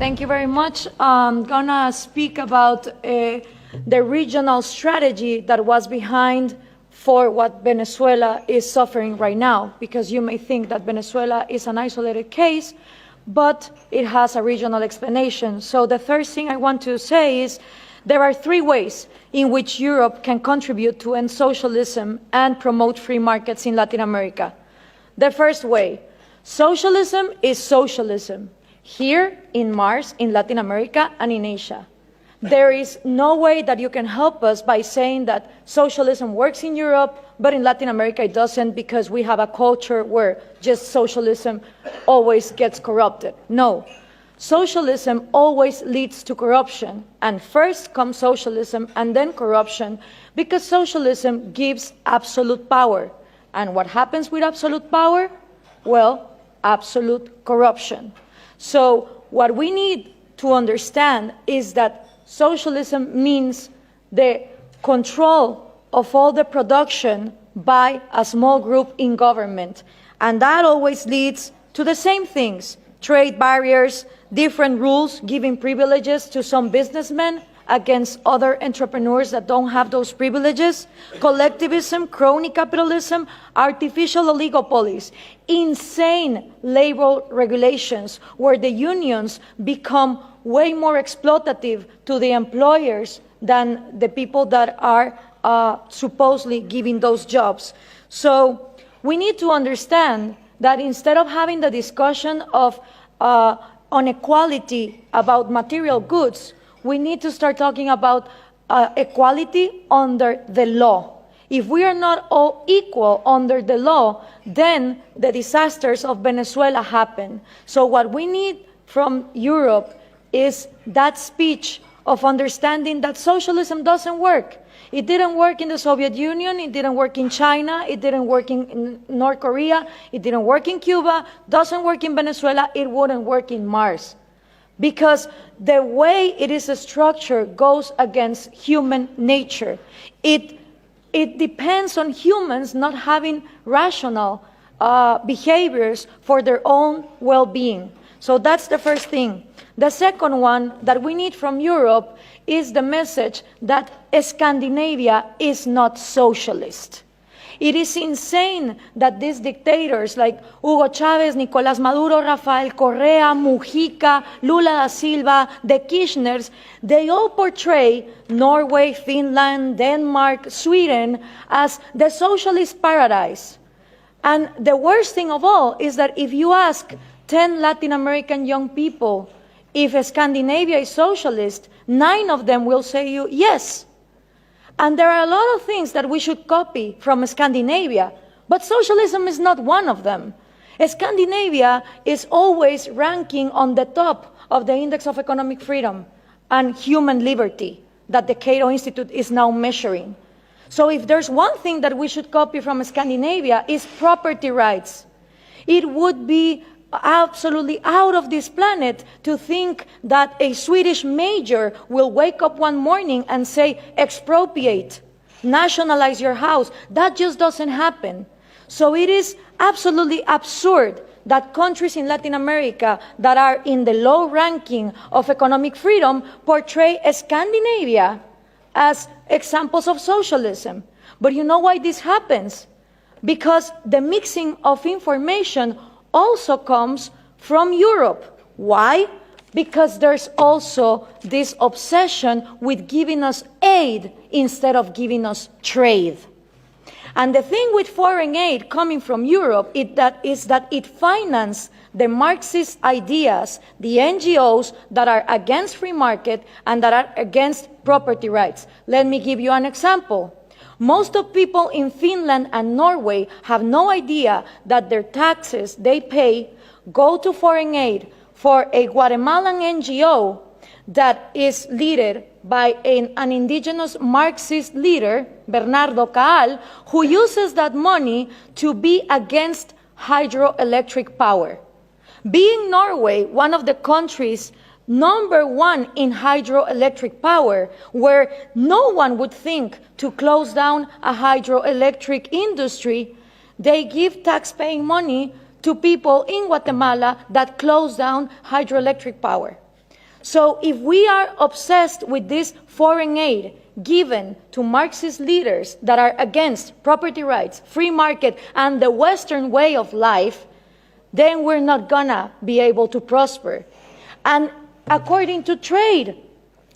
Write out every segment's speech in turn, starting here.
Thank you very much. I'm gonna speak about the regional strategy that was behind for what Venezuela is suffering right now, because you may think that Venezuela is an isolated case, but it has a regional explanation. So the first thing I want to say is there are three ways in which Europe can contribute to end socialism and promote free markets in Latin America. The first way, socialism is socialism, here in Mars, in Latin America, and in Asia. There is no way that you can help us by saying that socialism works in Europe, but in Latin America it doesn't, because we have a culture where just socialism always gets corrupted. No. Socialism always leads to corruption, and first comes socialism and then corruption, because socialism gives absolute power. And what happens with absolute power? Well, absolute corruption. So what we need to understand is that socialism means the control of all the production by a small group in government. And that always leads to the same things: trade barriers, different rules, giving privileges to some businessmen against other entrepreneurs that don't have those privileges, collectivism, crony capitalism, artificial oligopolies, insane labor regulations where the unions become way more exploitative to the employers than the people that are supposedly giving those jobs. So we need to understand that instead of having the discussion of inequality about material goods, we need to start talking about equality under the law. If we are not all equal under the law, then the disasters of Venezuela happen. So what we need from Europe is that speech of understanding that socialism doesn't work. It didn't work in the Soviet Union, it didn't work in China, it didn't work in North Korea, it didn't work in Cuba, doesn't work in Venezuela, it wouldn't work in Mars. Because the way it is structured goes against human nature. It depends on humans not having rational behaviors for their own well-being. So that's the first thing. The second one that we need from Europe is the message that Scandinavia is not socialist. It is insane that these dictators like Hugo Chavez, Nicolás Maduro, Rafael Correa, Mujica, Lula da Silva, the Kirchners, they all portray Norway, Finland, Denmark, Sweden as the socialist paradise. And the worst thing of all is that if you ask 10 Latin American young people if Scandinavia is socialist, 9 of them will say you yes. And there are a lot of things that we should copy from Scandinavia, but socialism is not one of them. Scandinavia is always ranking on the top of the Index of Economic Freedom and Human Liberty that the Cato Institute is now measuring. So if there's one thing that we should copy from Scandinavia is property rights. It would be absolutely out of this planet to think that a Swedish major will wake up one morning and say, expropriate, nationalize your house. That just doesn't happen. So it is absolutely absurd that countries in Latin America that are in the low ranking of economic freedom portray Scandinavia as examples of socialism. But you know why this happens? Because the mixing of information also comes from Europe. Why? Because there's also this obsession with giving us aid instead of giving us trade. And the thing with foreign aid coming from Europe is that it finances the Marxist ideas, the NGOs that are against free market and that are against property rights. Let me give you an example. Most of people in Finland and Norway have no idea that their taxes they pay go to foreign aid for a Guatemalan NGO that is led by an indigenous Marxist leader, Bernardo Caal, who uses that money to be against hydroelectric power. Being Norway one of the countries #1 in hydroelectric power, where no one would think to close down a hydroelectric industry, they give tax-paying money to people in Guatemala that close down hydroelectric power. So if we are obsessed with this foreign aid given to Marxist leaders that are against property rights, free market, and the Western way of life, then we're not gonna be able to prosper. And according to trade,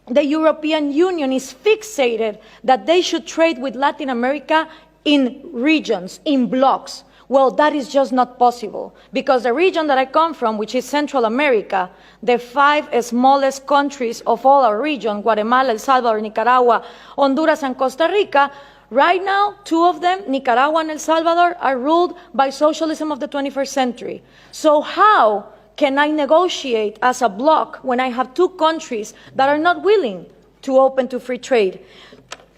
the European Union is fixated that they should trade with Latin America in regions, in blocks. Well, that is just not possible, because the region that I come from, which is Central America, the 5 smallest countries of all our region, Guatemala, El Salvador, Nicaragua, Honduras, and Costa Rica, right now, 2 of them, Nicaragua and El Salvador, are ruled by socialism of the 21st century. So how can I negotiate as a bloc when I have 2 countries that are not willing to open to free trade?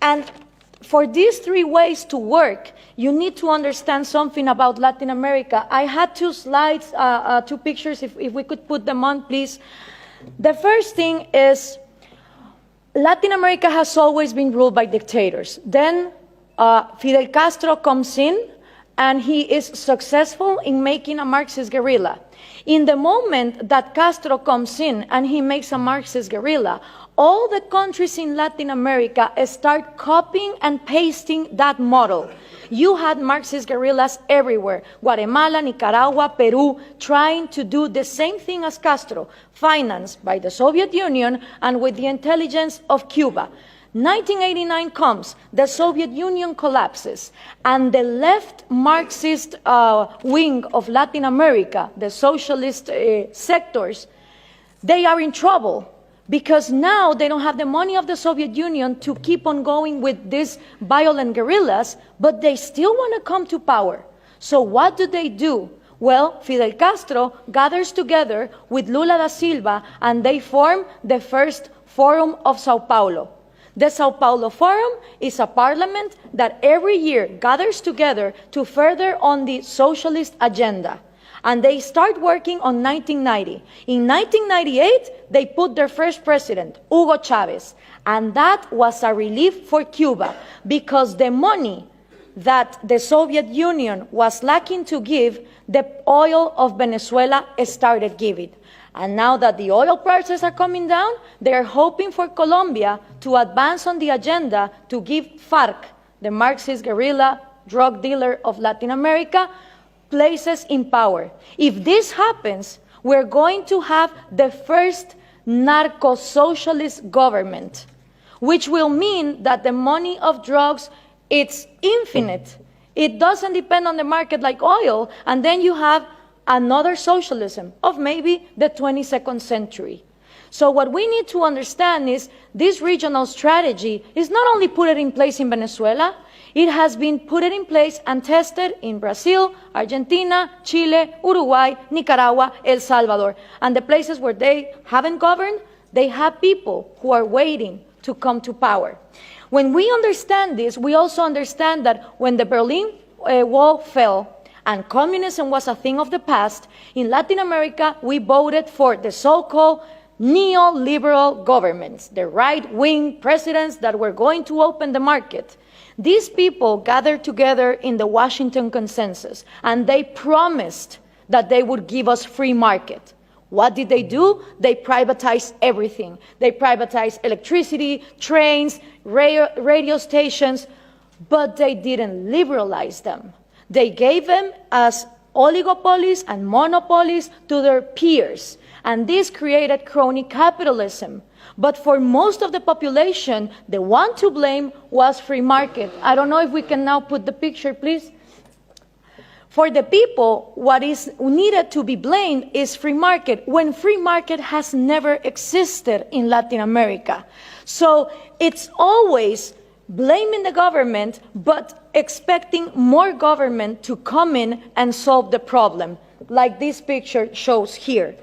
And for these 3 ways to work, you need to understand something about Latin America. I had 2 slides, 2 pictures, if we could put them on, please. The first thing is Latin America has always been ruled by dictators. Then Fidel Castro comes in, and he is successful in making a Marxist guerrilla. In the moment that Castro comes in and he makes a Marxist guerrilla, all the countries in Latin America start copying and pasting that model. You had Marxist guerrillas everywhere, Guatemala, Nicaragua, Peru, trying to do the same thing as Castro, financed by the Soviet Union and with the intelligence of Cuba. 1989 comes, the Soviet Union collapses, and the left Marxist wing of Latin America, the socialist sectors, they are in trouble, because now they don't have the money of the Soviet Union to keep on going with these violent guerrillas, but they still want to come to power. So what do? Well, Fidel Castro gathers together with Lula da Silva, and they form the first Forum of Sao Paulo. The Sao Paulo Forum is a parliament that every year gathers together to further on the socialist agenda. And they start working on 1990. In 1998, they put their first president, Hugo Chavez. And that was a relief for Cuba, because the money that the Soviet Union was lacking to give, the oil of Venezuela started giving. And now that the oil prices are coming down, they are hoping for Colombia to advance on the agenda to give FARC, the Marxist guerrilla drug dealer of Latin America, places in power. If this happens, we're going to have the first narco-socialist government, which will mean that the money of drugs, it's infinite. It doesn't depend on the market like oil, and then you have another socialism of maybe the 22nd century. So what we need to understand is this regional strategy is not only put in place in Venezuela, it has been put in place and tested in Brazil, Argentina, Chile, Uruguay, Nicaragua, El Salvador. And the places where they haven't governed, they have people who are waiting to come to power. When we understand this, we also understand that when the Berlin Wall fell and communism was a thing of the past, in Latin America, we voted for the so-called neoliberal governments, the right-wing presidents that were going to open the market. These people gathered together in the Washington Consensus, and they promised that they would give us free market. What did they do? They privatized everything. They privatized electricity, trains, radio stations, but they didn't liberalize them. They gave them as oligopolies and monopolies to their peers, and this created crony capitalism. But for most of the population, the one to blame was free market. I don't know if we can now put the picture, please. For the people, what is needed to be blamed is free market, when free market has never existed in Latin America. So it's always blaming the government, but expecting more government to come in and solve the problem, like this picture shows here.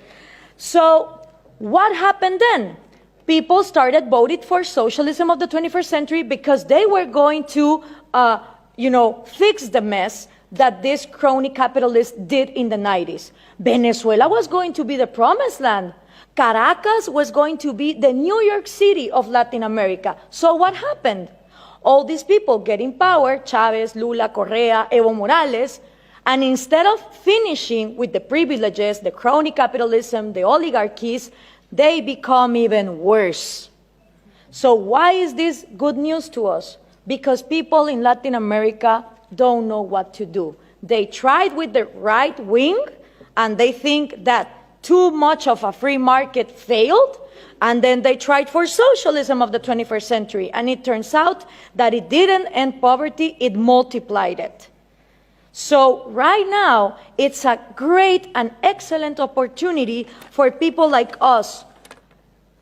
So what happened then? People started voting for socialism of the 21st century because they were going to, fix the mess that this crony capitalists did in the 90s. Venezuela was going to be the promised land. Caracas was going to be the New York City of Latin America. So what happened? All these people get in power, Chavez, Lula, Correa, Evo Morales, and instead of finishing with the privileges, the crony capitalism, the oligarchies, they become even worse. So why is this good news to us? Because people in Latin America don't know what to do. They tried with the right wing, and they think that too much of a free market failed, and then they tried for socialism of the 21st century, and it turns out that it didn't end poverty, it multiplied it. So right now, it's a great and excellent opportunity for people like us,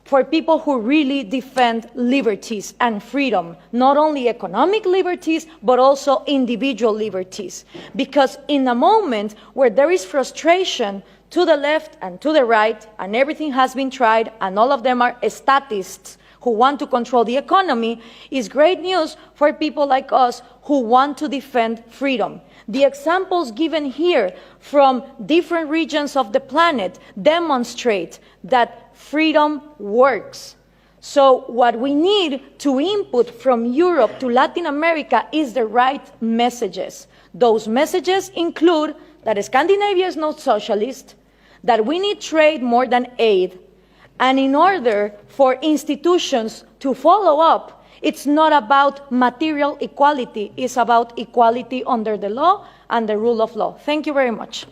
for people who really defend liberties and freedom, not only economic liberties, but also individual liberties. Because in a moment where there is frustration to the left and to the right, and everything has been tried, and all of them are statists who want to control the economy, is great news for people like us who want to defend freedom. The examples given here from different regions of the planet demonstrate that freedom works. So what we need to input from Europe to Latin America is the right messages. Those messages include that Scandinavia is not socialist, that we need trade more than aid, and in order for institutions to follow up, it's not about material equality, it's about equality under the law and the rule of law. Thank you very much.